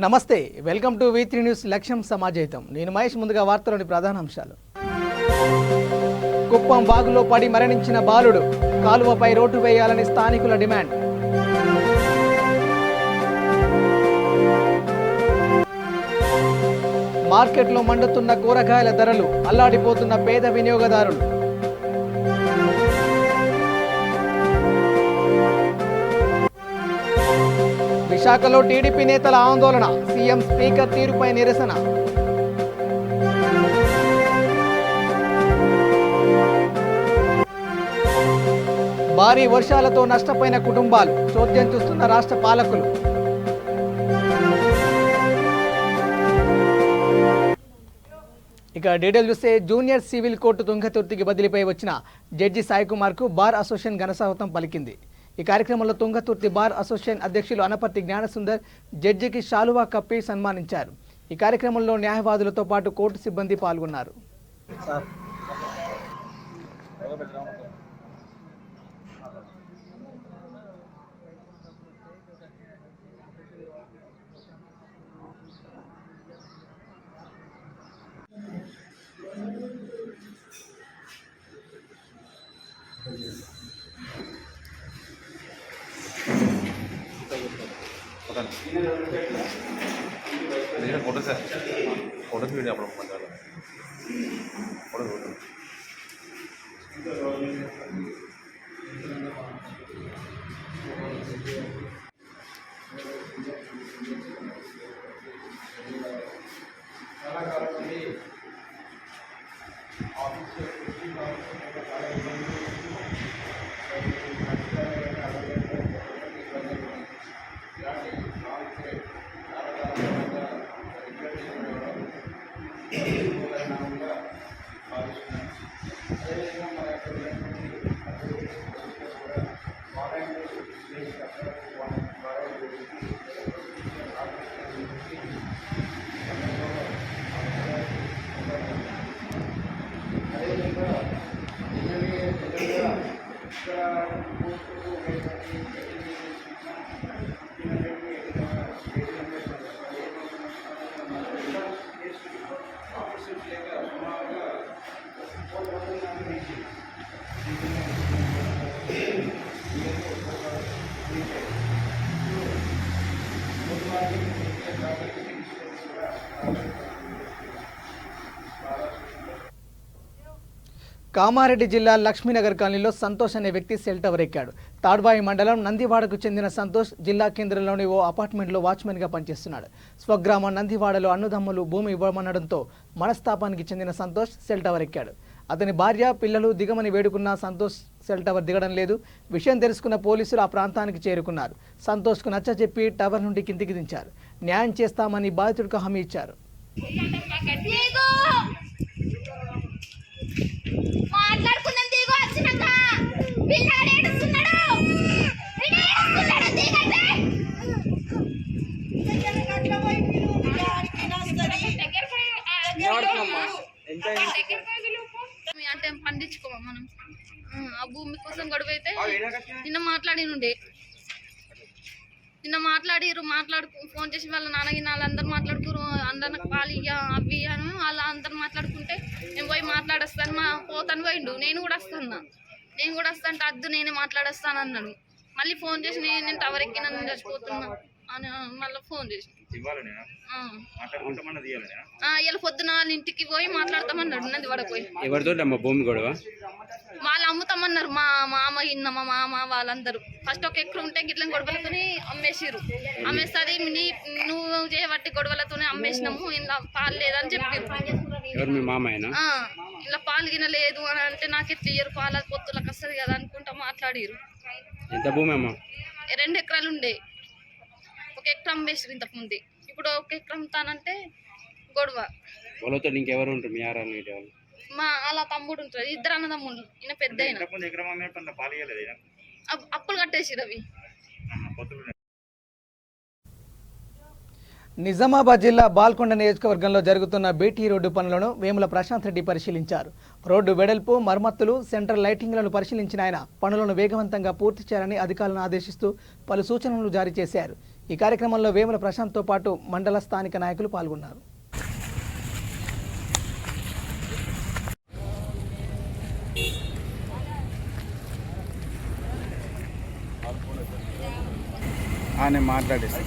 నమస్తే, welcome to V3 news లక్ష్యం సమాజహితం. నేను మహేష్. ముందుగా వార్తలోని ప్రధాన అంశాలు. కుప్పం వాగులో పడి మరణించిన బాలుడు, కాలువపై రోడ్డు వేయాలని స్థానికుల డిమాండ్. మార్కెట్లో మండుతున్న కూరగాయల ధరలు, అల్లాడిపోతున్న పేద వినియోగదారులు. విశాఖలో టీడీపీ నేతల ఆందోళన, సీఎం స్పీకర్ తీరుపై నిరసన. భారీ వర్షాలతో నష్టపోయిన కుటుంబాలు, చోద్యం చూస్తున్న రాష్ట్ర పాలకులు. ఇక డీటెయిల్ చూస్తే, జూనియర్ సివిల్ కోర్టు తుంగతుర్తికి బదిలీపై వచ్చిన జడ్జి సాయి కుమార్కు బార్ అసోసియేషన్ ఘనస్వాగతం పలికింది. ఈ కార్యక్రమంలో తుంగతుర్తి బార్ అసోసియేషన్ అధ్యక్షులు అనపర్తి జ్ఞానసుందర్ జడ్జికి శాలువా కప్పి సన్మానించారు. ఈ కార్యక్రమంలో న్యాయవాదులతో పాటు కోర్టు సిబ్బంది పాల్గొన్నారు. फोटो सर फोटो भी आप लोग फोटो కామారెడ్డి జిల్లా లక్ష్మీనగర్ కాలనీలో సంతోష్ అనే వ్యక్తి సెల్ టవర్ ఎక్కాడు. తాడ్వాయి మండలం నందివాడకు చెందిన సంతోష్ జిల్లా కేంద్రంలోని ఓ అపార్ట్మెంట్లో వాచ్మెన్గా పనిచేస్తున్నాడు. స్వగ్రామం నందివాడలో అన్నదమ్ములు భూమి ఇవ్వమనడంతో మనస్తాపానికి చెందిన సంతోష్ సెల్ టవర్ ఎక్కాడు. అతని భార్య, పిల్లలు దిగమని వేడుకున్న సంతోష్ సెల్ టవర్ దిగడం లేదు. విషయం తెలుసుకున్న పోలీసులు ఆ ప్రాంతానికి చేరుకున్నారు. సంతోష్కు నచ్చజెప్పి టవర్ నుండి కిందికి దించారు. న్యాయం చేస్తామని బాధితుడికి హామీ ఇచ్చారు. మాట్లాడుకున్నాం దిగు వచ్చినాక పిల్లాడు ఏడుస్తున్నాడు అంటే పండించుకోమా మనం ఆ భూమి కోసం గొడవ అయితే నిన్న మాట్లాడిరు ఫోన్ చేసి వాళ్ళ నాన్నగిన వాళ్ళందరూ మాట్లాడుకురు. అందరు పాలు ఇయ్యా అవి అని వాళ్ళ అందరు మాట్లాడుకుంటే నేను పోయి మాట్లాడేస్తాను పోతాను పోయిండు. నేను కూడా వస్తాను అద్దు నేనే మాట్లాడేస్తాను అన్నాడు. మళ్ళీ ఫోన్ చేసి నేను టవర్ ఎక్కిన చచ్చిపోతున్నా అని మళ్ళీ ఫోన్ చేసి ఇలా పొద్దున వాళ్ళ ఇంటికి పోయి మాట్లాడతామన్నాడు. నంది పడపోయి భూమి గొడవ వాళ్ళు అమ్ముతామన్నారు. మా మామ మా మామ వాళ్ళందరూ ఫస్ట్ ఒక ఎక్కడ ఉంటే గిట్ల గొడవలతోనే అమ్మేసిరు. అమ్మేస్తుంది నువ్వు చేయబట్టి గొడవలతోనే అమ్మేసినాము, ఇలా పాలు లేదని చెప్పారు. ఇలా పాలు గిన లేదు అని అంటే నాకు ఎట్లా ఇయ్యరు, పాల పొత్తులకు వస్తుంది కదా అనుకుంటా మాట్లాడిరు. 2 ఎకరాలు ఉండే, 1 ఎకరం అమ్మేసిరు ఇంతకు ముందే. ఇప్పుడు 1 ఎకరం తానంటే గొడవ. మా అలా తమ్ముడు ఉంటారు, 2 అన్నదమ్ములు. ఈయన పెద్ద అప్పులు కట్టేసిరు అవి. నిజామాబాద్ జిల్లా బాల్కొండ నియోజకవర్గంలో జరుగుతున్న బీటీ రోడ్డు పనులను వేముల ప్రశాంత్ రెడ్డి పరిశీలించారు. రోడ్డు వెడల్పు, మరమ్మతులు, సెంట్రల్ లైటింగ్లను పరిశీలించిన ఆయన పనులను వేగవంతంగా పూర్తి చేయాలని అధికారులను ఆదేశిస్తూ పలు సూచనలు జారీ చేశారు. ఈ కార్యక్రమంలో వేముల ప్రశాంత్తో పాటు మండల స్థానిక నాయకులు పాల్గొన్నారు. నేను మాట్లాడేస్తా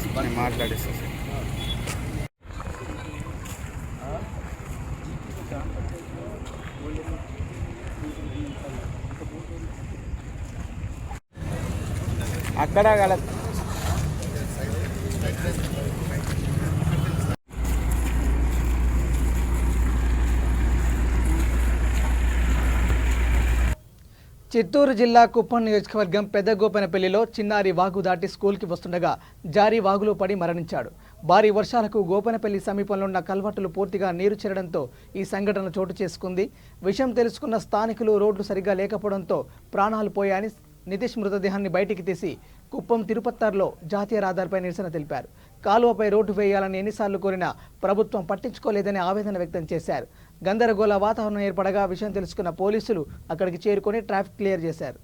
అక్కడ కల చిత్తూరు జిల్లా కుప్పం నియోజకవర్గం పెద్దగోపనపల్లిలో చిన్నారి వాగు దాటి స్కూల్కి వస్తుండగా జారీ వాగులో పడి మరణించాడు. భారీ వర్షాలకు గోపనపల్లి సమీపంలో ఉన్న కల్వర్టులు పూర్తిగా నీరు చేరడంతో ఈ సంఘటన చోటు చేసుకుంది. విషయం తెలుసుకున్న స్థానికులు రోడ్లు సరిగా లేకపోవడంతో ప్రాణాలు పోయాయని నితీష్ మృతదేహాన్ని బయటికి తీసి కుప్పం తిరుపత్తార్లో జాతీయ రహదారిపై నిరసన తెలిపారు. కాలువపై రోడ్డు వేయాలని ఎన్నిసార్లు కోరినా ప్రభుత్వం పట్టించుకోలేదని ఆవేదన వ్యక్తం చేశారు. గందరగోళ వాతావరణం ఏర్పడగా విషయం తెలుసుకున్న పోలీసులు అక్కడికి చేరుకొని ట్రాఫిక్ క్లియర్ చేశారు.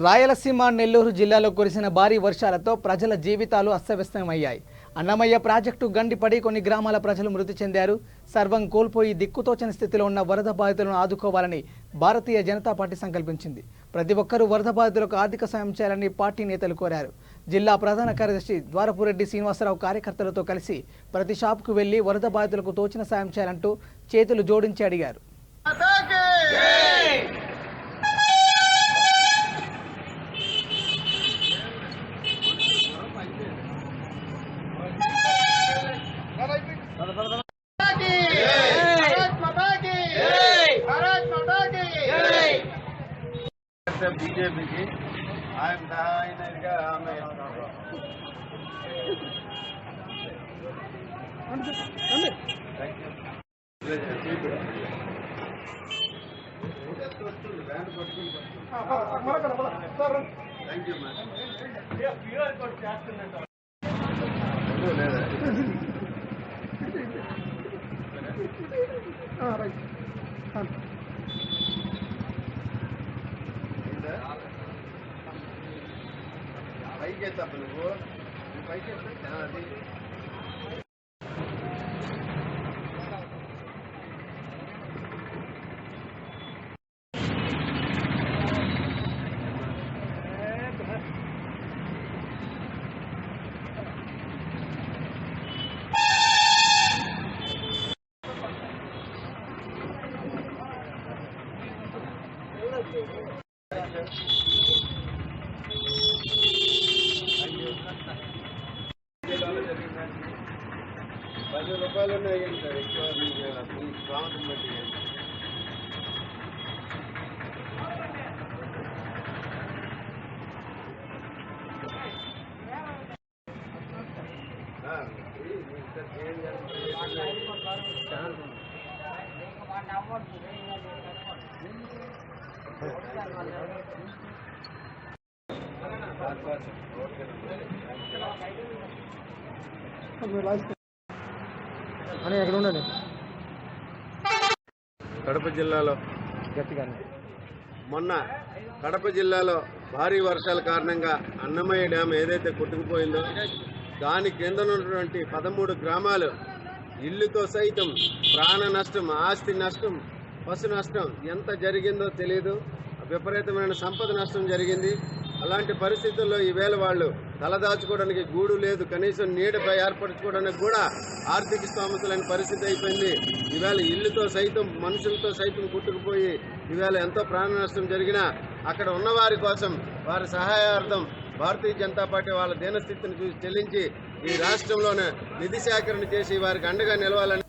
రాయలసీమ నెల్లూరు జిల్లాలో కురిసిన భారీ వర్షాలతో ప్రజల జీవితాలు అస్తవ్యస్తమయ్యాయి. అన్నమయ్య ప్రాజెక్టు గండిపడి కొన్ని గ్రామాల ప్రజలు మృతి చెందారు. సర్వం కోల్పోయి దిక్కుతోచని స్థితిలో ఉన్న వరద బాధితులను ఆదుకోవాలని భారతీయ జనతా పార్టీ సంకల్పించింది. ప్రతి ఒక్కరూ వరద బాధితులకు ఆర్థిక సాయం చేయాలని పార్టీ నేతలు కోరారు. జిల్లా ప్రధాన కార్యదర్శి ద్వారపురెడ్డి శ్రీనివాసరావు కార్యకర్తలతో కలిసి ప్రతి షాపుకు వెళ్లి వరద బాధితులకు తోచిన సాయం చేయాలంటూ చేతులు జోడించి అడిగారు. బీజేపీకి ఆయనగా ఆమె పైకి ఎత్తా నువ్వు పైకి ఎత్తా అది ₹10 ఉన్నాయి సార్ ఎక్కువ మీ ప్రాంతం బట్టి కడప జిల్లాలో మొన్న కడప జిల్లాలో భారీ వర్షాల కారణంగా అన్నమయ్య డ్యామ్ ఏదైతే కొట్టుకుపోయిందో దాని కింద ఉన్నటువంటి 13 గ్రామాలు ఇల్లుతో సైతం ప్రాణ నష్టం, ఆస్తి నష్టం, పశు నష్టం ఎంత జరిగిందో తెలియదు. విపరీతమైన సంపద నష్టం జరిగింది. అలాంటి పరిస్థితుల్లో ఈవేళ వాళ్ళు తలదాచుకోవడానికి గూడు లేదు, కనీసం నీడపై ఏర్పరచుకోవడానికి కూడా ఆర్థిక స్తోమత లేని పరిస్థితి అయిపోయింది. ఈవేళ ఇల్లుతో సైతం మనుషులతో సైతం కుట్టుకుపోయి ఈవేళ ఎంతో ప్రాణ నష్టం జరిగినా అక్కడ ఉన్నవారి కోసం వారి సహాయార్థం భారతీయ జనతా పార్టీ వాళ్ళ దీనస్థితిని చూసి చెల్లించి ఈ రాష్ట్రంలోనే నిధి సేకరణ చేసి వారికి అండగా నిలవాలని.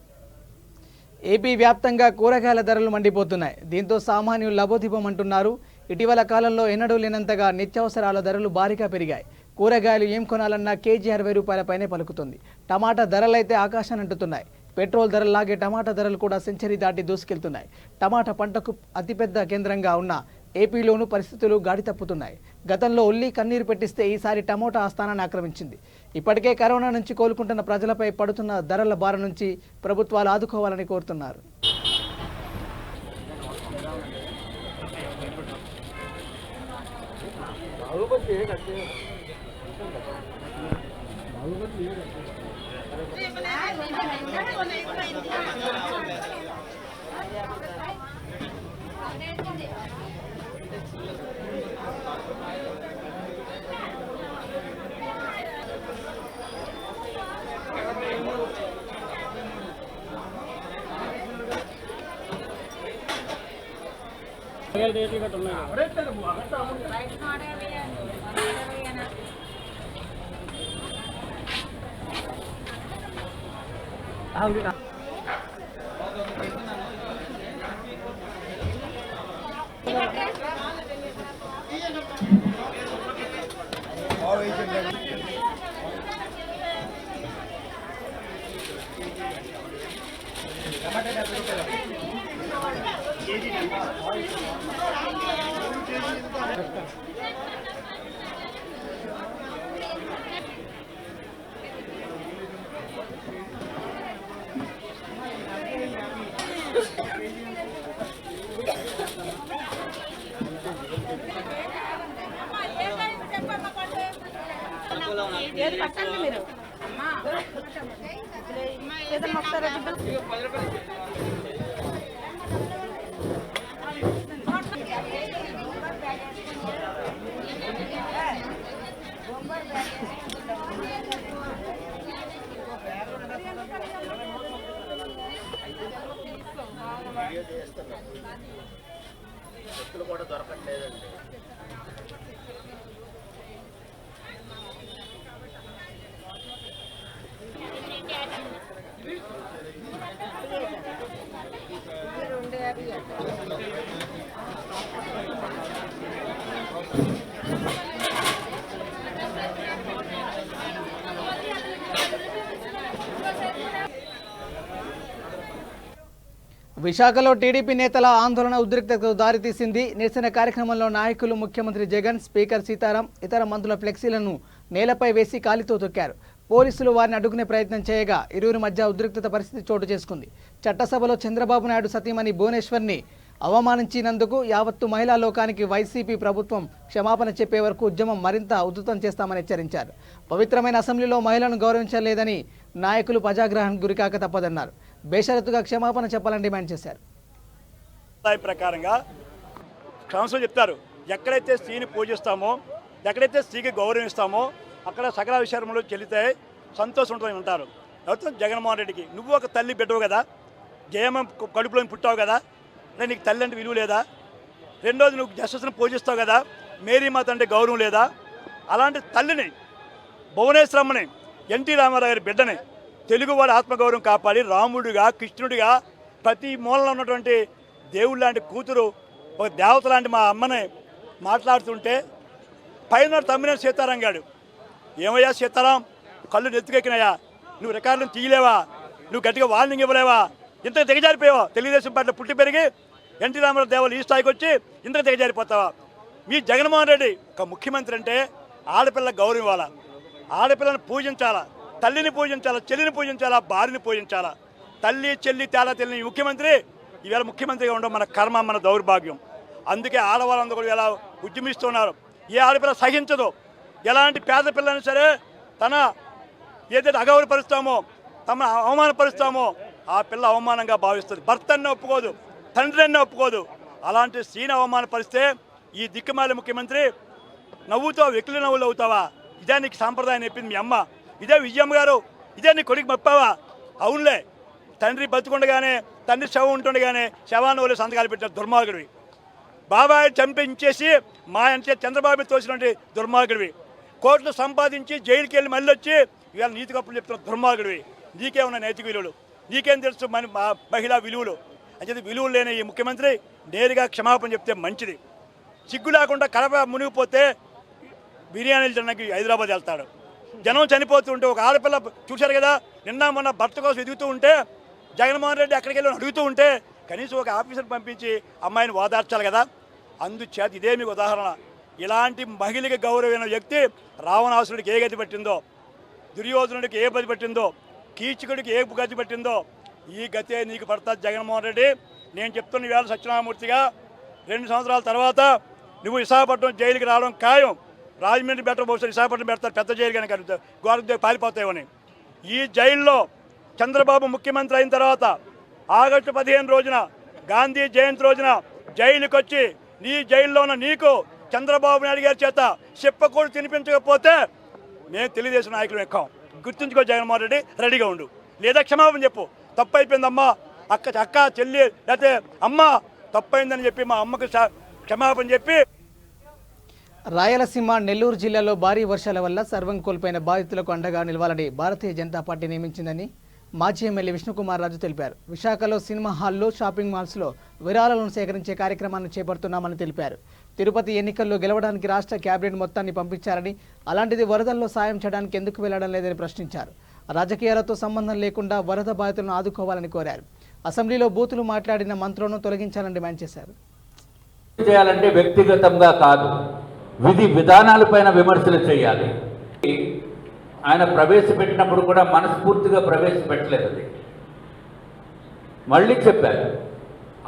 ఏపీ వ్యాప్తంగా కూరగాయల ధరలు మండిపోతున్నాయి. దీంతో సామాన్యులు లబోదిబోమంటున్నారు. ఇటీవల కాలంలో ఎన్నడూ లేనంతగా నిత్యావసరాల ధరలు భారీగా పెరిగాయి. కూరగాయలు ఏం కొనాలన్నా కేజీ 60 రూపాయలపైనే పలుకుతుంది. టమాటా ధరలైతే ఆకాశాన్ని అంటుతున్నాయి. పెట్రోల్ ధరలాగే టమాటా ధరలు కూడా సెంచరీ దాటి దూసుకెళ్తున్నాయి. టమాటా పంటకు అతిపెద్ద కేంద్రంగా ఉన్న ఏపీలోనూ పరిస్థితులు గాడి తప్పుతున్నాయి. గతంలో ఉల్లి కన్నీరు పెట్టిస్తే ఈసారి టమోటా ఆ స్థానాన్ని ఆక్రమించింది. ఇప్పటికే కరోనా నుంచి కోలుకుంటున్న ప్రజలపై పడుతున్న ధరల భారం నుంచి ప్రభుత్వాలు ఆదుకోవాలని కోరుతున్నారు. కూడా దొరకట్లేదండి. విశాఖలో టీడీపీ నేతల ఆందోళన ఉద్రిక్తతకు దారితీసింది. నిరసన కార్యక్రమంలో నాయకులు ముఖ్యమంత్రి జగన్, స్పీకర్ సీతారాం, ఇతర మంత్రుల ఫ్లెక్సీలను నేలపై వేసి కాలితో తొక్కారు. పోలీసులు వారిని అడ్డుకునే ప్రయత్నం చేయగా ఇరువురి మధ్య ఉద్రిక్తత పరిస్థితి చోటు చేసుకుంది. చట్టసభలో చంద్రబాబు నాయుడు సతీమణి భువనేశ్వర్ని అవమానించినందుకు యావత్తు మహిళా లోకానికి వైసీపీ ప్రభుత్వం క్షమాపణ చెప్పే వరకు ఉద్యమం మరింత ఉధృతం చేస్తామని హెచ్చరించారు. పవిత్రమైన అసెంబ్లీలో మహిళలను గౌరవించలేదని నాయకులు ప్రజాగ్రహానికి గురికాక తప్పదన్నారు. బేషరతుగా క్షమాపణ చెప్పాలని డిమాండ్ చేశారు. ప్రకారంగా క్షమాపణ చెప్తారు. ఎక్కడైతే స్త్రీని పూజిస్తామో, ఎక్కడైతే స్త్రీకి గౌరవిస్తామో అక్కడ సకల విషయంలో చెల్లితే సంతోషం ఉంటుందని ఉంటారు. ఎవరితో? జగన్మోహన్ రెడ్డికి నువ్వు ఒక తల్లి బిడ్డవు కదా, జయమ్మ కడుపులో పుట్టావు కదా, నీకు తల్లి అంటే విలువ లేదా? రెండోది నువ్వు జస్టిస్ని పూజిస్తావు కదా, మేరీ మాత అంటే గౌరవం లేదా? అలాంటి తల్లిని, భువనేశ్వరమ్మని, ఎన్టీ రామారావు గారి బిడ్డని, తెలుగువాడి ఆత్మగౌరవం కాపాడి రాముడిగా, కృష్ణుడిగా ప్రతి మూలలో ఉన్నటువంటి దేవుడు లాంటి కూతురు, ఒక దేవత లాంటి మా అమ్మని మాట్లాడుతుంటే పైన తమ్మిన సీతారాం గారు, ఏమయ్యా సీతారాం, కళ్ళు నెత్తుకెక్కినాయా, నువ్వు రికార్డులను తీయలేవా, నువ్వు గట్టిగా వార్నింగ్ ఇవ్వలేవా, ఇంతకు దిగజారిపోయావా? తెలుగుదేశం పార్టీలో పుట్టి పెరిగి ఎన్టీ రామారావు దేవాలు ఈ స్థాయికి వచ్చి ఇంతకు దిగజారిపోతావా? మీ జగన్మోహన్ రెడ్డి ఒక ముఖ్యమంత్రి అంటే ఆడపిల్ల గౌరవం ఇవ్వాలా, ఆడపిల్లని పూజించాలా, తల్లిని పూజించాలా, చెల్లిని పూజించాలా, భార్యని పూజించాలా. తల్లి చెల్లి తేడా తెలియని ముఖ్యమంత్రి ఈవేళ ముఖ్యమంత్రిగా ఉండడం మన కర్మ, మన దౌర్భాగ్యం. అందుకే ఆడవాళ్ళందరూ కూడా ఇలా ఉద్యమిస్తున్నారు. ఏ ఆడపిల్ల సహించదు. ఎలాంటి పేద పిల్లని సరే తన ఏదైతే అగౌరవపరుస్తామో, తమ అవమానపరుస్తామో ఆ పిల్ల అవమానంగా భావిస్తుంది. భర్త అన్న ఒప్పుకోదు, తండ్రి అన్న ఒప్పుకోదు. అలాంటి స్త్రీని అవమానపరిస్తే ఈ దిక్కుమాలి ముఖ్యమంత్రి నవ్వుతావు, వెకిలి నవ్వులు అవుతావా? ఇదే నీకు సాంప్రదాయం చెప్పింది మీ అమ్మ, ఇదే విజయమ్మ గారు, ఇదే నీ కొడుకు మప్పావా? అవునులే, తండ్రి బతుకుండగానే, తండ్రి శవం ఉంటుండగానే శవాన్ని వాళ్ళు సంతకాలు పెట్టారు, దుర్మార్గుడివి. బాబాయ్ చంపించేసి మా అంటే చంద్రబాబు తోసినటువంటి దుర్మార్గుడివి. కోట్లు సంపాదించి జైలుకి వెళ్ళి మళ్ళీ వచ్చి ఇవాళ నీతి కప్పులు చెప్తున్న దుర్మార్గుడివి. నీకేమన్నా నైతిక విలువలు? నీకేం తెలుసు మహిళా విలువలు? అంటే విలువలు లేని ఈ ముఖ్యమంత్రి నేరుగా క్షమాపణ చెప్తే మంచిది. సిగ్గు లేకుండా కడప మునిగిపోతే బిర్యానీలు తినడానికి హైదరాబాద్ వెళ్తాడు. జనం చనిపోతుంటే ఒక ఆడపిల్ల చూశారు కదా, నిన్న మొన్న భర్త కోసం ఎదుగుతూ ఉంటే జగన్మోహన్ రెడ్డి అక్కడికి వెళ్ళి అడుగుతూ ఉంటే కనీసం ఒక ఆఫీసర్ పంపించి అమ్మాయిని ఓదార్చాలి కదా. అందుచేత ఇదే మీకు ఉదాహరణ. ఇలాంటి మహిళకి గౌరవమైన వ్యక్తి రావణాసురుడికి ఏ గతి పట్టిందో, దుర్యోధనుడికి ఏ గతి పట్టిందో, కీచకుడికి ఏ గతి పట్టిందో ఈ గతే నీకు పడుతుంది జగన్మోహన్ రెడ్డి. నేను చెప్తున్న వేళ సత్యనారాయణమూర్తిగా 2 సంవత్సరాల తర్వాత నువ్వు విశాఖపట్నం జైలుకి రావడం ఖాయం. రాజమండ్రి బెటర్ బహుశా విశాఖపట్నం పెడతారు, పెద్ద జైలు కనుక గోరద్దే పారిపోతాయని. ఈ జైల్లో చంద్రబాబు ముఖ్యమంత్రి అయిన తర్వాత ఆగస్టు 15 రోజున గాంధీ జయంతి రోజున జైలుకి వచ్చి నీ జైల్లో ఉన్న నీకు చంద్రబాబు నాయుడు గారి చేత చెప్పకూడదు తినిపించకపోతే మేము తెలుగుదేశం నాయకులు ఎక్కాం. గుర్తుంచుకో జగన్మోహన్ రెడ్డి, రెడీగా ఉండు. లేదా క్షమాపణ చెప్పు, తప్పు అయిపోయిందమ్మా, అక్క చెల్లి లేకపోతే అమ్మ తప్పైందని చెప్పి మా అమ్మకు క్షమాపణ చెప్పి. రాయలసీమ నెల్లూరు జిల్లాలో భారీ వర్షాల వల్ల సర్వం కోల్పోయిన బాధితులకు అండగా నిలవాలని భారతీయ జనతా పార్టీ నియమించిందని మాజీ ఎమ్మెల్యే విష్ణుకుమార్ రాజు తెలిపారు. విశాఖలో సినిమా హాల్లో, షాపింగ్ మాల్స్లో విరాళాలను సేకరించే కార్యక్రమాన్ని చేపడుతున్నామని తెలిపారు. తిరుపతి ఎన్నికల్లో గెలవడానికి రాష్ట్ర కేబినెట్ మొత్తాన్ని పంపించారని, అలాంటిది వరదల్లో సాయం చేయడానికి ఎందుకు వెళ్లడం లేదని ప్రశ్నించారు. రాజకీయాలతో సంబంధం లేకుండా వరద బాధితులను ఆదుకోవాలని కోరారు. అసెంబ్లీలో బూతులు మాట్లాడిన మంత్రులను తొలగించాలని డిమాండ్ చేశారు. చేయాలంటే వ్యక్తిగతంగా కాదు, విధి విధానాలపైన విమర్శలు చేయాలి. ఆయన ప్రవేశపెట్టినప్పుడు కూడా మనస్ఫూర్తిగా ప్రవేశపెట్టలేదు. అది మళ్ళీ చెప్పారు,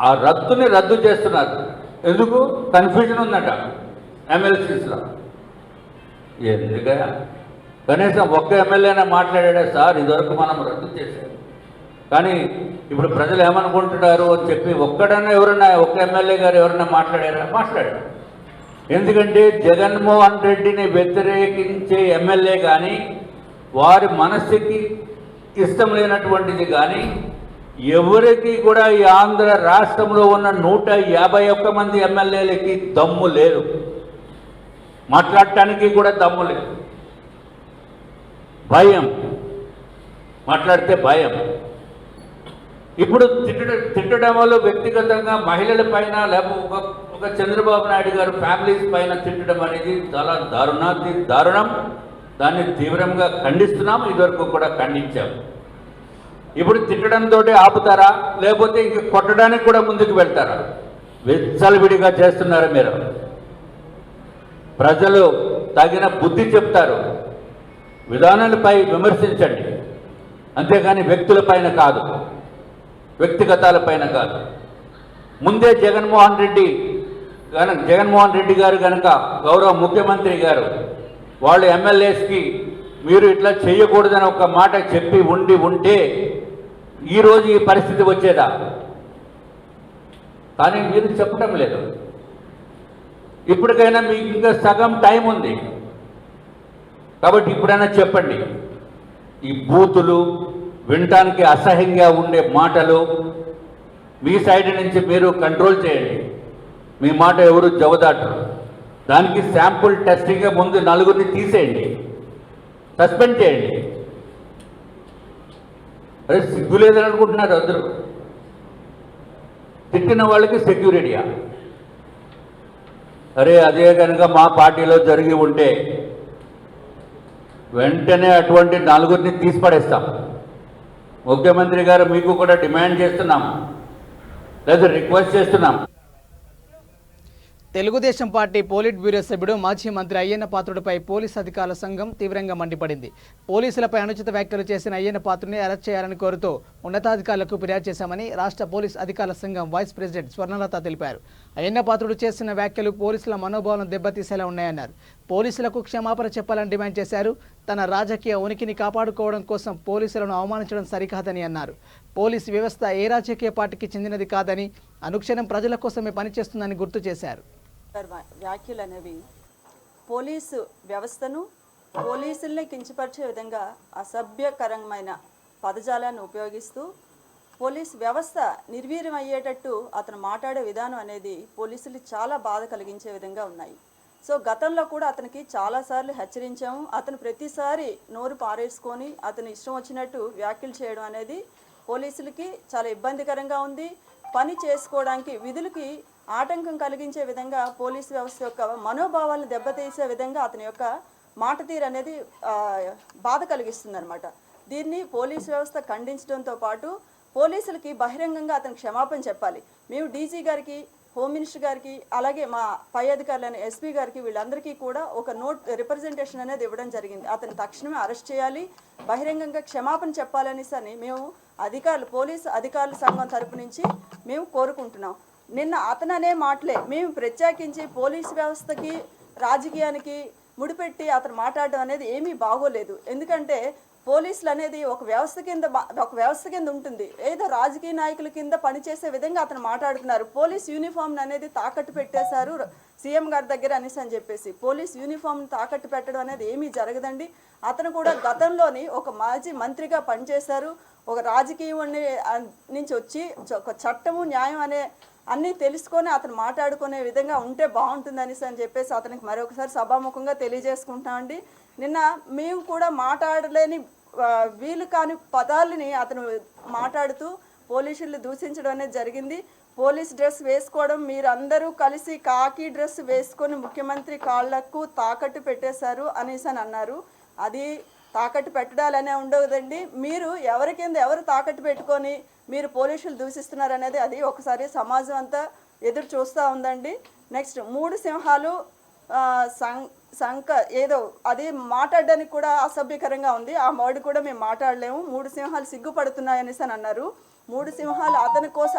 ఆ రద్దుని రద్దు చేస్తున్నారు. ఎందుకు? కన్ఫ్యూజన్ ఉందట ఎమ్మెల్సీస్లో. ఎందుకయ్యా, కనీసం ఒక్క ఎమ్మెల్యేనే మాట్లాడాడా సార్ ఇదివరకు మనం రద్దు చేశాం, కానీ ఇప్పుడు ప్రజలు ఏమనుకుంటున్నారు అని చెప్పి ఒక్కడన్నా ఎవరన్నా ఒక్క ఎమ్మెల్యే గారు ఎవరన్నా మాట్లాడారా? మాట్లాడారు. ఎందుకంటే జగన్మోహన్ రెడ్డిని వ్యతిరేకించే ఎమ్మెల్యే కానీ, వారి మనస్సుకి ఇష్టం లేనటువంటిది కానీ ఎవరికి కూడా ఈ ఆంధ్ర రాష్ట్రంలో ఉన్న 151 మంది ఎమ్మెల్యేలకి దమ్ము లేదు, మాట్లాడటానికి కూడా దమ్ము లేదు. భయం, మాట్లాడితే భయం. ఇప్పుడు తిట్టడం వల్ల వ్యక్తిగతంగా మహిళల పైన లేకపోతే ఒక చంద్రబాబు నాయుడు గారు ఫ్యామిలీస్ పైన తిట్టడం అనేది చాలా దారుణం. దాన్ని తీవ్రంగా ఖండిస్తున్నాం, ఇదివరకు కూడా ఖండించాం. ఇప్పుడు తిట్టడంతో ఆపుతారా, లేకపోతే ఇంక కొట్టడానికి కూడా ముందుకు వెళ్తారా? విచ్చలవిడిగా చేస్తున్నారు మీరు. ప్రజలు తగిన బుద్ధి చెప్తారు, విధానాలపై విమర్శించండి, అంతేగాని వ్యక్తులపైన కాదు, వ్యక్తిగతాలపైన కాదు. ముందే జగన్మోహన్ రెడ్డి గారు కనుక గౌరవ ముఖ్యమంత్రి గారు వాళ్ళు ఎమ్మెల్యేస్కి మీరు ఇట్లా చేయకూడదని ఒక మాట చెప్పి ఉంటే ఈరోజు ఈ పరిస్థితి వచ్చేదా? కానీ మీరు చెప్పడం లేదు. ఇప్పటికైనా మీకు ఇంకా సగం టైం ఉంది కాబట్టి ఇప్పుడైనా చెప్పండి. ఈ బూతులు, వినటానికి అసహ్యంగా ఉండే మాటలు మీ సైడ్ నుంచి మీరు కంట్రోల్ చేయండి. మీ మాట ఎవరు జవదాటరు. దానికి శాంపుల్ టెస్టింగ్ ముందు 4 తీసేయండి, సస్పెండ్ చేయండి. అరే సిగ్గు లేదని అనుకుంటున్నారు అందరూ. తిట్టిన వాళ్ళకి సెక్యూరిటీయా? అరే అదే కనుక మా పార్టీలో జరిగి ఉంటే వెంటనే అటువంటి 4 తీసి పడేస్తాం. ముఖ్యమంత్రి గారు మీకు కూడా డిమాండ్ చేస్తున్నాం, లేదా రిక్వెస్ట్ చేస్తున్నాం. తెలుగుదేశం పార్టీ పోలిట్ బ్యూరో సభ్యుడు మాజీ మంత్రి అయ్యన్న పాత్రుడిపై పోలీసు అధికారుల సంఘం తీవ్రంగా మండిపడింది. పోలీసులపై అనుచిత వ్యాఖ్యలు చేసిన అయ్యన్న పాత్రుడిని అరెస్ట్ చేయాలని కోరుతూ ఉన్నతాధికారులకు ఫిర్యాదు చేశామని రాష్ట్ర పోలీస్ అధికారుల సంఘం వైస్ ప్రెసిడెంట్ స్వర్ణలత తెలిపారు. అయ్యన్న పాత్రుడు చేసిన వ్యాఖ్యలు పోలీసుల మనోభావాలను దెబ్బతీసేలా ఉన్నాయన్నారు. పోలీసులకు క్షమాపణ చెప్పాలని డిమాండ్ చేశారు. తన రాజకీయ ఉనికిని కాపాడుకోవడం కోసం పోలీసులను అవమానించడం సరికాదని అన్నారు. పోలీసు వ్యవస్థ ఏ రాజకీయ పార్టీకి చెందినది కాదని, అనుక్షణం ప్రజల కోసమే పనిచేస్తుందని గుర్తు చేశారు. వ్యాఖ్యలు అనేవి పోలీసు వ్యవస్థను, పోలీసుల్ని కించపరిచే విధంగా అసభ్యకరమైన పదజాలాన్ని ఉపయోగిస్తూ పోలీస్ వ్యవస్థ నిర్వీర్యం అయ్యేటట్టు అతను మాట్లాడే విధానం అనేది పోలీసులు చాలా బాధ కలిగించే విధంగా ఉన్నాయి. సో గతంలో కూడా అతనికి చాలాసార్లు హెచ్చరించాము. అతను ప్రతిసారి నోరు పారేసుకొని అతను ఇష్టం వచ్చినట్టు వ్యాఖ్యలు చేయడం అనేది పోలీసులకి చాలా ఇబ్బందికరంగా ఉంది. పని చేసుకోవడానికి, విధులకి ఆటంకం కలిగించే విధంగా పోలీసు వ్యవస్థ యొక్క మనోభావాలను దెబ్బతీసే విధంగా అతని యొక్క మాట తీరు అనేది బాధ కలిగిస్తుంది అనమాట. దీన్ని పోలీసు వ్యవస్థ ఖండించడంతో పాటు పోలీసులకి బహిరంగంగా అతను క్షమాపణ చెప్పాలి. మేము డీజీ గారికి, హోమ్ మినిస్టర్ గారికి, అలాగే మా పై అధికారులైన ఎస్పీ గారికి వీళ్ళందరికీ కూడా ఒక రిప్రజెంటేషన్ అనేది ఇవ్వడం జరిగింది. అతను తక్షణమే అరెస్ట్ చేయాలి, బహిరంగంగా క్షమాపణ చెప్పాలనేసి మేము పోలీసు అధికారుల సంఘం తరపు నుంచి మేము కోరుకుంటున్నాం. నిన్న అతను అనే మాటలే మేము ప్రత్యేకించి పోలీసు వ్యవస్థకి, రాజకీయానికి ముడిపెట్టి అతను మాట్లాడడం అనేది ఏమీ బాగోలేదు. ఎందుకంటే పోలీసులు అనేది ఒక వ్యవస్థ కింద ఉంటుంది. ఏదో రాజకీయ నాయకుల కింద పనిచేసే విధంగా అతను మాట్లాడుతున్నారు. పోలీస్ యూనిఫామ్ అనేది తాకట్టు పెట్టేశారు సీఎం గారి దగ్గర అని చెప్పేసి పోలీస్ యూనిఫామ్ తాకట్టు పెట్టడం అనేది ఏమీ జరగదండి. అతను కూడా గతంలోని ఒక మాజీ మంత్రిగా పనిచేశారు. ఒక రాజకీయం నుంచి వచ్చి ఒక చట్టము, న్యాయం అనే అన్నీ తెలుసుకొని అతను మాట్లాడుకునే విధంగా ఉంటే బాగుంటుందని చెప్పేసి అతనికి మరొకసారి సభాముఖంగా తెలియజేసుకుంటామండి. నిన్న మేము కూడా మాట్లాడలేని వీలు కాని పదాలని అతను మాట్లాడుతూ పోలీసులు దూషించడం అనేది జరిగింది. పోలీస్ డ్రెస్ వేసుకోవడం, మీరందరూ కలిసి కాకి డ్రెస్ వేసుకొని ముఖ్యమంత్రి కాళ్లకు తాకట్టు పెట్టేశారు అనేసి అన్నారు. అది తాకట్టు పెట్టడాలనే ఉండదండి. మీరు ఎవరి కింద ఎవరు తాకట్టు పెట్టుకొని మీరు పోలీసులు దూషిస్తున్నారు అనేది అది ఒకసారి సమాజం అంతా ఎదురు చూస్తూ ఉందండి. నెక్స్ట్ 3 సింహాలు ఏదో అది మాట్లాడడానికి కూడా అసభ్యకరంగా ఉంది. ఆ వర్డ్ కూడా మేము మాట్లాడలేము. 3 సింహాలు సిగ్గుపడుతున్నాయనేసి అన్నారు. 3 సింహాలు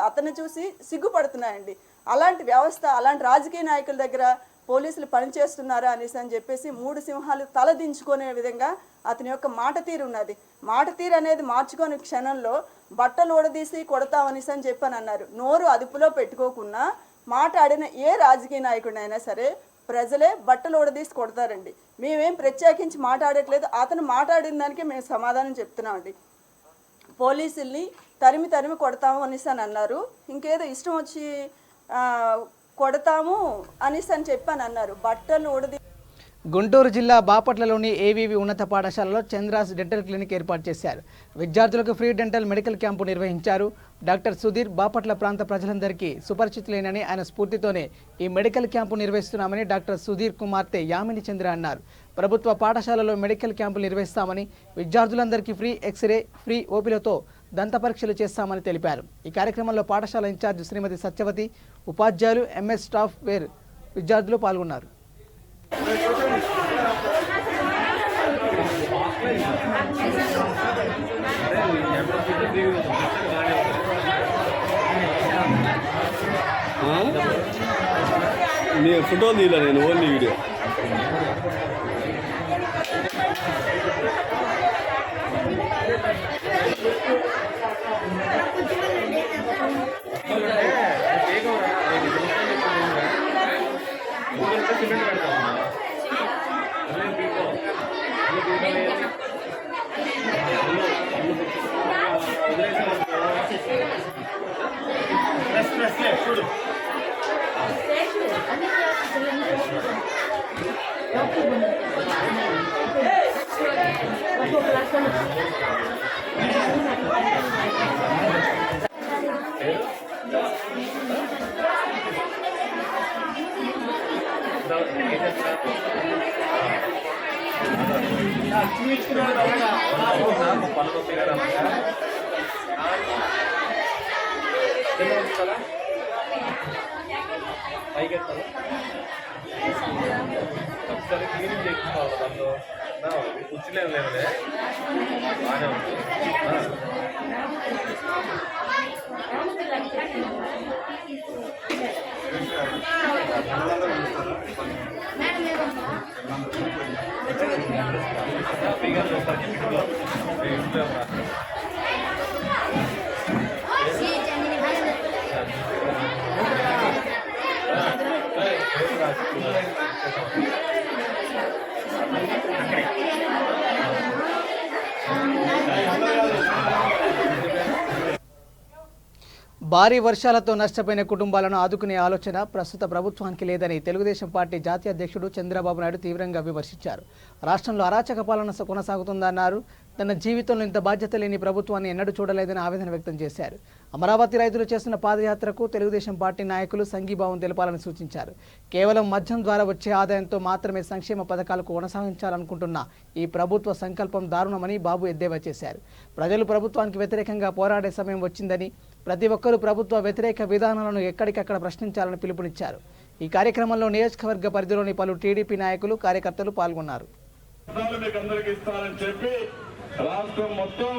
అతను చూసి సిగ్గుపడుతున్నాయండి. అలాంటి వ్యవస్థ, అలాంటి రాజకీయ నాయకుల దగ్గర పోలీసులు పనిచేస్తున్నారా అని చెప్పేసి 3 సింహాలు తలదించుకునే విధంగా అతని యొక్క మాట తీరు ఉన్నది. మాట తీరు అనేది మార్చుకొని క్షణంలో బట్టలు ఊడదీసి కొడతామని చెప్పని అన్నారు. నోరు అదుపులో పెట్టుకోకుండా మాట్లాడిన ఏ రాజకీయ నాయకుడినైనా సరే ప్రజలే బట్టలు ఊడదీసి కొడతారండి. మేమేం ప్రత్యేకించి మాట్లాడట్లేదు. అతను మాట్లాడిన దానికి మేము సమాధానం చెప్తున్నామండి. పోలీసుల్ని తరిమి కొడతాము అని అన్నారు. ఇంకేదో ఇష్టం వచ్చి కొడతాము అని చెప్పని అన్నారు. బట్టలు ఊడదీ గుంటూరు జిల్లా బాపట్లలోని ఏవీవి ఉన్నత పాఠశాలలో చంద్రాస్ డెంటల్ క్లినిక్ ఏర్పాటు చేశారు. విద్యార్థులకు ఫ్రీ డెంటల్ మెడికల్ క్యాంపు నిర్వహించారు. డాక్టర్ సుధీర్ బాపట్ల ప్రాంత ప్రజలందరికీ సుపరిచితులేనని, ఆయన స్ఫూర్తితోనే ఈ మెడికల్ క్యాంపు నిర్వహిస్తున్నామని డాక్టర్ సుధీర్ కుమార్తె యామిని చంద్ర అన్నారు. ప్రభుత్వ పాఠశాలలో మెడికల్ క్యాంపులు నిర్వహిస్తామని, విద్యార్థులందరికీ ఫ్రీ ఎక్స్రే, ఫ్రీ ఓపీలతో దంత పరీక్షలు చేస్తామని తెలిపారు. ఈ కార్యక్రమంలో పాఠశాల ఇన్ఛార్జ్ శ్రీమతి సత్యవతి, ఉపాధ్యాయులు, ఎంఎస్ స్టాఫ్ వేర్ విద్యార్థులు పాల్గొన్నారు. నేను ఫోటో తీయలే, నేను ఓన్లీ వీడియో. చూడు పైకెత్తాలి ఒకసారి క్లీనింగ్ చేయించుకోవాలి. దాంట్లో కూర్చులేదు లేదులే, బాగానే ఉంది. భారీ వర్షాలతో నష్టపోయిన కుటుంబాలను ఆదుకునే ఆలోచన ప్రస్తుత ప్రభుత్వానికి లేదని తెలుగుదేశం పార్టీ జాతీయ అధ్యక్షుడు చంద్రబాబు నాయుడు తీవ్రంగా విమర్శించారు. రాష్ట్రంలో అరాచక పాలన కొనసాగుతుందన్నారు. తన జీవితంలో ఇంత బాధ్యత లేని ప్రభుత్వాన్ని ఎన్నడూ చూడలేదని ఆవేదన వ్యక్తం చేశారు. అమరావతి రైతులు చేస్తున్న పాదయాత్రకు తెలుగుదేశం పార్టీ నాయకులు సంఘీభావం తెలపాలని సూచించారు. కేవలం మద్యం ద్వారా వచ్చే ఆదాయంతో మాత్రమే సంక్షేమ పథకాలకు కొనసాగించాలనుకుంటున్న ఈ ప్రభుత్వ సంకల్పం దారుణమని బాబు ఎద్దేవా చేశారు. ప్రజలు ప్రభుత్వానికి వ్యతిరేకంగా పోరాడే సమయం వచ్చిందని, ప్రతి ఒక్కరూ ప్రభుత్వ వ్యతిరేక విధానాలను ఎక్కడికక్కడ ప్రశ్నించాలని పిలుపునిచ్చారు. ఈ కార్యక్రమంలో నియోజకవర్గ పరిధిలోని పలు టీడీపీ నాయకులు, కార్యకర్తలు పాల్గొన్నారు. రాష్ట్రం మొత్తం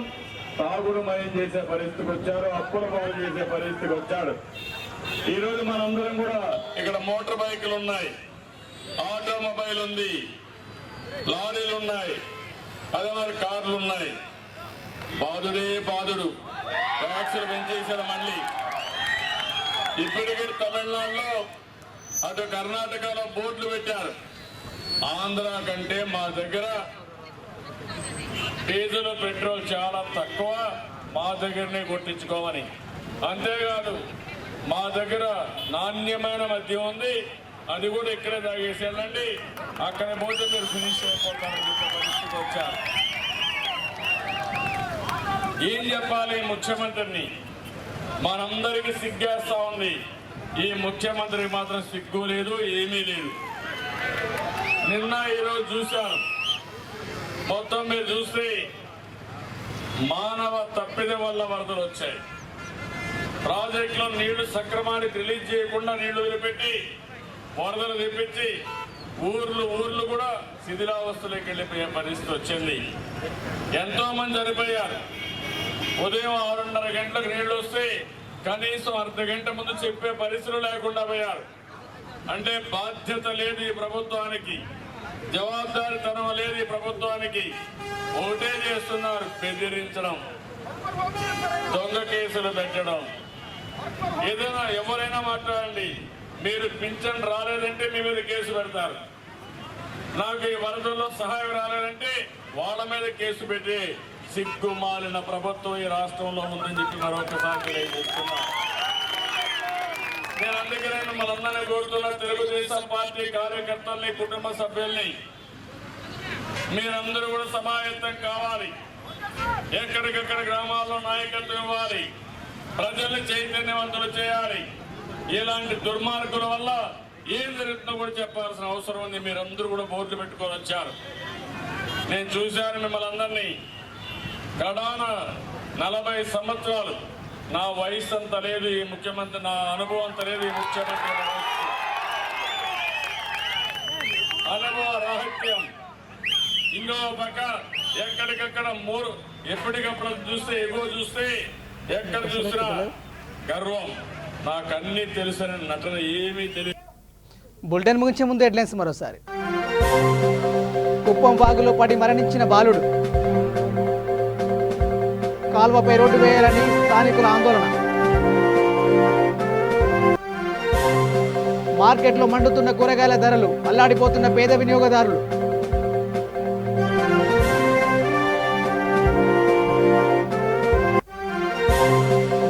తాగుడుమయం చేసే పరిస్థితికి వచ్చారు, అప్పుల పాలు చేసే పరిస్థితికి వచ్చాడు. ఈరోజు మనందరం కూడా ఇక్కడ మోటార్ బైకులు ఉన్నాయి, ఆటోమొబైల్ ఉంది, లారీలు ఉన్నాయి, అదే మరి కార్లు ఉన్నాయి. బాధుడే బాధుడు, ట్యాక్సులు పెంచేశారు. మళ్ళీ ఇప్పటికీ తమిళనాడులో అటు కర్ణాటకలో బోర్డులు పెట్టారు. ఆంధ్ర కంటే మా దగ్గర డీజిల్ పెట్రోల్ చాలా తక్కువ, మా దగ్గరనే కొట్టించుకోమని. అంతేకాదు మా దగ్గర నాణ్యమైన మద్యం ఉంది, అది కూడా ఇక్కడే తాగేసి వెళ్ళండి, అక్కడ పోతే మీరు ఫినిష్ అయిపోతారని చెప్పే పరిస్థితికి వచ్చారు. ఏం చెప్పాలి ముఖ్యమంత్రిని? మనందరికీ సిగ్గేస్తా ఉంది. ఈ ముఖ్యమంత్రికి మాత్రం సిగ్గు లేదు, ఏమీ లేదు. నిన్న ఈరోజు చూశాను, మొత్తం మీరు చూస్తే మానవ తప్పిదం వల్ల వరదలు వచ్చాయి. ప్రాజెక్టులో నీళ్లు సక్రమానికి రిలీజ్ చేయకుండా నీళ్లు వదిలిపెట్టి వరదలు తెప్పించి ఊర్లు కూడా శిథిలావస్థలోకి వెళ్ళిపోయే పరిస్థితి వచ్చింది. ఎంతో మంది చనిపోయారు. ఉదయం 6:30 గంటలకు నీళ్లు వస్తే కనీసం అర్ధ గంట ముందు చెప్పే పరిస్థితులు లేకుండా పోయారు. అంటే బాధ్యత లేదు ఈ ప్రభుత్వానికి, జవాబుదారీతనం లేదు ఈ ప్రభుత్వానికి. ఒకటే చేస్తున్నారు, బెదిరించడం, దొంగ కేసులు పెట్టడం. ఏదైనా ఎవరైనా మాట్లాడండి, మీరు పింఛన్ రాలేదంటే మీ మీద కేసు పెడతారు. నాకు ఈ వరదల్లో సహాయం రాలేదంటే వాళ్ళ మీద కేసు పెట్టి సిగ్గుమాలిన ప్రభుత్వం ఈ రాష్ట్రంలో ఉందని చెప్పి మరొకసారి తెలియజేస్తున్నా. నేను అందుకే మనందరినీ కోరుతున్నా, తెలుగుదేశం పార్టీ కార్యకర్తల్ని, కుటుంబ సభ్యుల్ని, మీరందరూ కూడా సమాయత్తం కావాలి. ఎక్కడికక్కడ గ్రామాల్లో నాయకత్వం ఇవ్వాలి, ప్రజల్ని చైతన్యవంతులు చేయాలి. ఇలాంటి దుర్మార్గుల వల్ల ఏం జరుగుతుందో కూడా చెప్పాల్సిన అవసరం ఉంది. మీరందరూ కూడా బోర్డులు పెట్టుకొని వచ్చారు. నేను చూశాను మిమ్మల్ని అందరినీ. కడాన 40 సంవత్సరాలు, నా వయసు అంత లేదు ఈ ముఖ్యమంత్రి, నా అనుభవం అంత లేదు ఈ ముఖ్యమంత్రి అనుభవ రాహిత్యం. ఇంకో పక్క ఎక్కడికక్కడ ఎప్పటికప్పుడు చూస్తే, ఎగువ చూస్తే, ఎక్కడ చూసినా గర్వం. నాకు అన్ని తెలుసని నటన ఏమీ తెలియదు. బులెటిన్ ముగించే ముందు హెడ్లైన్స్ మరోసారి. కుప్పం వాగులో పడి మరణించిన బాలుడు, కాల్వపై రోడ్డు వేయాలని స్థానికుల ఆందోళన. మార్కెట్లో మండుతున్న కూరగాయల ధరలు, అల్లాడిపోతున్న పేద వినియోగదారులు.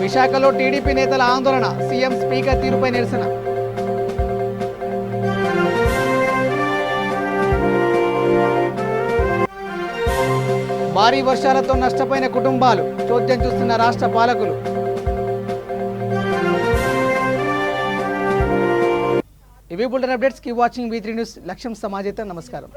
విశాఖలో టీడీపీ నేతల ఆందోళన, సీఎం స్పీకర్ తీరుపై నిరసన. భారీ వర్షాలతో నష్టపోయిన కుటుంబాలు, చోద్యం చూస్తున్న రాష్ట్ర పాలకులు. ఇవి bulletin updates. Keep watching V3 news. లక్ష్యం సమాజేత. నమస్కారం.